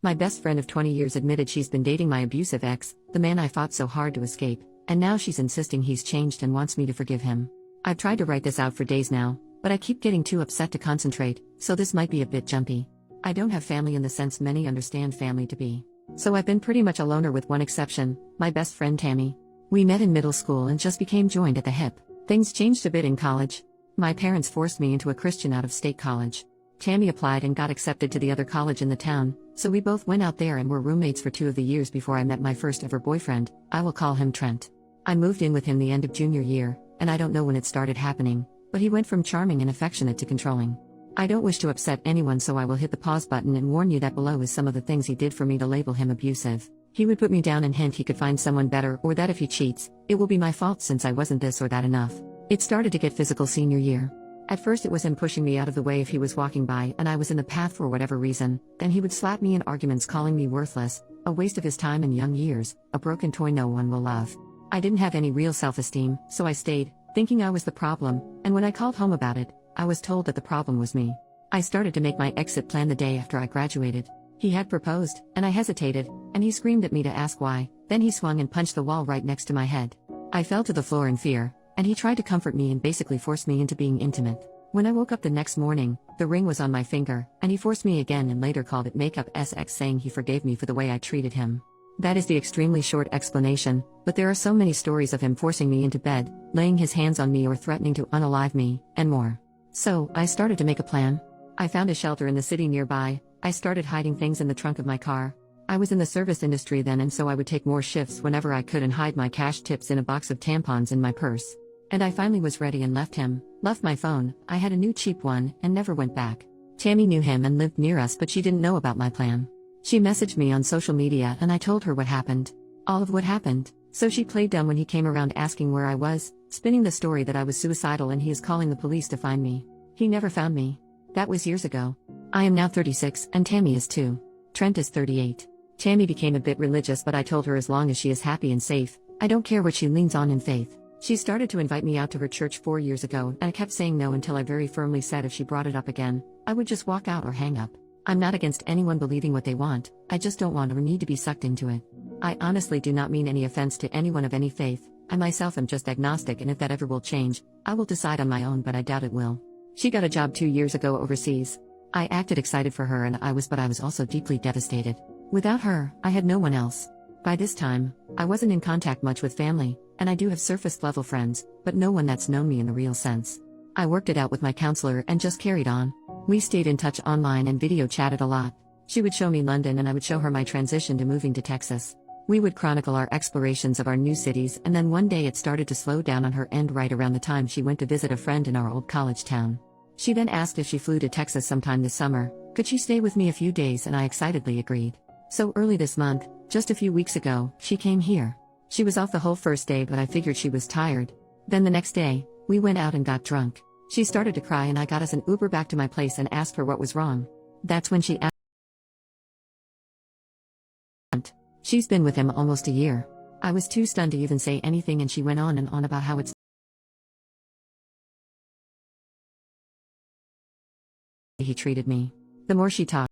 My best friend of 20 years admitted she's been dating my abusive ex, the man I fought so hard to escape, and now she's insisting he's changed and wants me to forgive him. I've tried to write this out for days now, but I keep getting too upset to concentrate, so this might be a bit jumpy. I don't have family in the sense many understand family to be. So I've been pretty much a loner with one exception, my best friend Tammy. We met in middle school and just became joined at the hip. Things changed a bit in college. My parents forced me into a Christian out-of-state college. Tammy applied and got accepted to the other college in the town, so we both went out there and were roommates for 2 of the years before I met my first ever boyfriend. I will call him Trent. I moved in with him the end of junior year, and I don't know when it started happening, but he went from charming and affectionate to controlling. I don't wish to upset anyone, so I will hit the pause button and warn you that below is some of the things he did for me to label him abusive. He would put me down and hint he could find someone better, or that if he cheats, it will be my fault since I wasn't this or that enough. It started to get physical senior year. At first it was him pushing me out of the way if he was walking by and I was in the path for whatever reason, then he would slap me in arguments calling me worthless, a waste of his time and young years, a broken toy no one will love. I didn't have any real self-esteem, so I stayed, thinking I was the problem, and when I called home about it, I was told that the problem was me. I started to make my exit plan the day after I graduated. He had proposed, and I hesitated, and he screamed at me to ask why, then he swung and punched the wall right next to my head. I fell to the floor in fear, and he tried to comfort me and basically forced me into being intimate. When I woke up the next morning, the ring was on my finger, and he forced me again and later called it makeup sex, saying he forgave me for the way I treated him. That is the extremely short explanation, but there are so many stories of him forcing me into bed, laying his hands on me or threatening to unalive me, and more. So, I started to make a plan. I found a shelter in the city nearby. I started hiding things in the trunk of my car. I was in the service industry then, and so I would take more shifts whenever I could and hide my cash tips in a box of tampons in my purse. And I finally was ready and left him, left my phone. I had a new cheap one, and never went back. Tammy knew him and lived near us, but she didn't know about my plan. She messaged me on social media and I told her what happened. All of what happened. So she played dumb when he came around asking where I was, spinning the story that I was suicidal and he is calling the police to find me. He never found me. That was years ago. I am now 36 and Tammy is too. Trent is 38. Tammy became a bit religious, but I told her as long as she is happy and safe, I don't care what she leans on in faith. She started to invite me out to her church 4 years ago, and I kept saying no until I very firmly said if she brought it up again, I would just walk out or hang up. I'm not against anyone believing what they want, I just don't want or need to be sucked into it. I honestly do not mean any offense to anyone of any faith. I myself am just agnostic, and if that ever will change, I will decide on my own, but I doubt it will. She got a job 2 years ago overseas. I acted excited for her but I was also deeply devastated. Without her, I had no one else. By this time, I wasn't in contact much with family, and I do have surface-level friends, but no one that's known me in the real sense. I worked it out with my counselor and just carried on. We stayed in touch online and video chatted a lot. She would show me London and I would show her my transition to moving to Texas. We would chronicle our explorations of our new cities, and then one day it started to slow down on her end right around the time she went to visit a friend in our old college town. She then asked if she flew to Texas sometime this summer, could she stay with me a few days, and I excitedly agreed. So early this month, just a few weeks ago, she came here. She was off the whole first day, but I figured she was tired. Then the next day, we went out and got drunk. She started to cry and I got us an Uber back to my place and asked her what was wrong. That's when she asked. She's been with him almost a year. I was too stunned to even say anything, and she went on and on about how he treated me. The more she talked,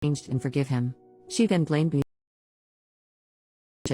changed and forgive him. She then blamed me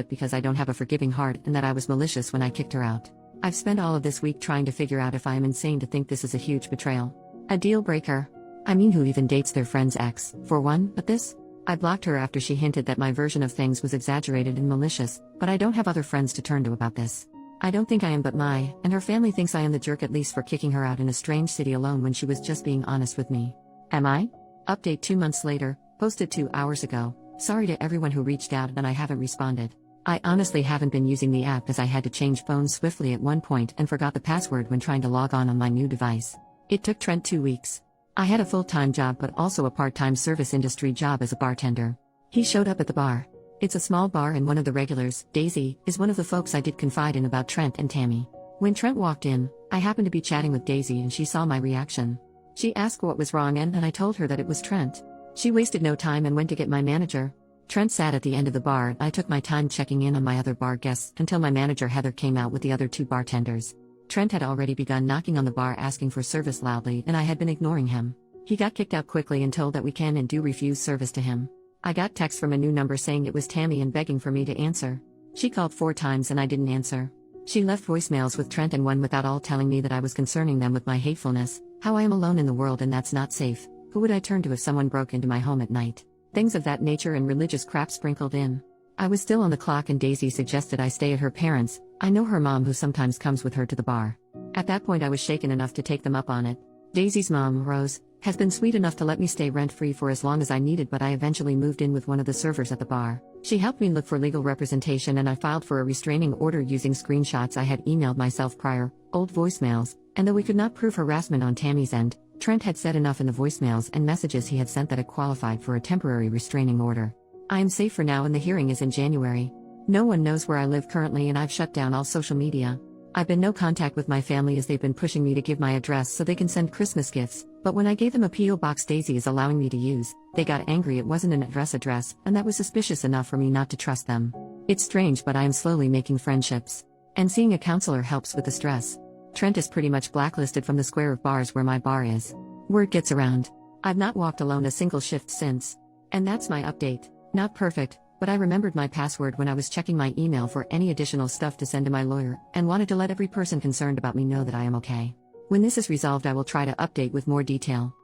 because I don't have a forgiving heart and that I was malicious when I kicked her out. I've spent all of this week trying to figure out if I am insane to think this is a huge betrayal. A deal breaker. I mean, who even dates their friend's ex, for one, but this? I blocked her after she hinted that my version of things was exaggerated and malicious, but I don't have other friends to turn to about this. I don't think I am, but and her family thinks I am the jerk, at least for kicking her out in a strange city alone when she was just being honest with me. Am I? Update 2 months later, posted 2 hours ago. Sorry to everyone who reached out and I haven't responded. I honestly haven't been using the app as I had to change phones swiftly at one point and forgot the password when trying to log on my new device. It took Trent 2 weeks. I had a full-time job but also a part-time service industry job as a bartender. He showed up at the bar. It's a small bar and one of the regulars, Daisy, is one of the folks I did confide in about Trent and Tammy. When Trent walked in, I happened to be chatting with Daisy and she saw my reaction. She asked what was wrong and I told her that it was Trent. She wasted no time and went to get my manager. Trent sat at the end of the bar and I took my time checking in on my other bar guests until my manager Heather came out with the other 2 bartenders. Trent had already begun knocking on the bar asking for service loudly and I had been ignoring him. He got kicked out quickly and told that we can and do refuse service to him. I got text from a new number saying it was Tammy and begging for me to answer. She called 4 times and I didn't answer. She left voicemails with Trent and one without all telling me that I was concerning them with my hatefulness, how I am alone in the world and that's not safe, who would I turn to if someone broke into my home at night. Things of that nature and religious crap sprinkled in. I was still on the clock and Daisy suggested I stay at her parents'. I know her mom who sometimes comes with her to the bar. At that point I was shaken enough to take them up on it. Daisy's mom, Rose, has been sweet enough to let me stay rent-free for as long as I needed but I eventually moved in with one of the servers at the bar. She helped me look for legal representation and I filed for a restraining order using screenshots I had emailed myself prior, old voicemails, and though we could not prove harassment on Tammy's end, Trent had said enough in the voicemails and messages he had sent that it qualified for a temporary restraining order. I am safe for now and the hearing is in January. No one knows where I live currently and I've shut down all social media. I've been no contact with my family as they've been pushing me to give my address so they can send Christmas gifts, but when I gave them a P.O. box Daisy is allowing me to use, they got angry it wasn't an address, and that was suspicious enough for me not to trust them. It's strange but I am slowly making friendships. And seeing a counselor helps with the stress. Trent is pretty much blacklisted from the square of bars where my bar is. Word gets around. I've not walked alone a single shift since. And that's my update. Not perfect, but I remembered my password when I was checking my email for any additional stuff to send to my lawyer, and wanted to let every person concerned about me know that I am okay. When this is resolved I will try to update with more detail.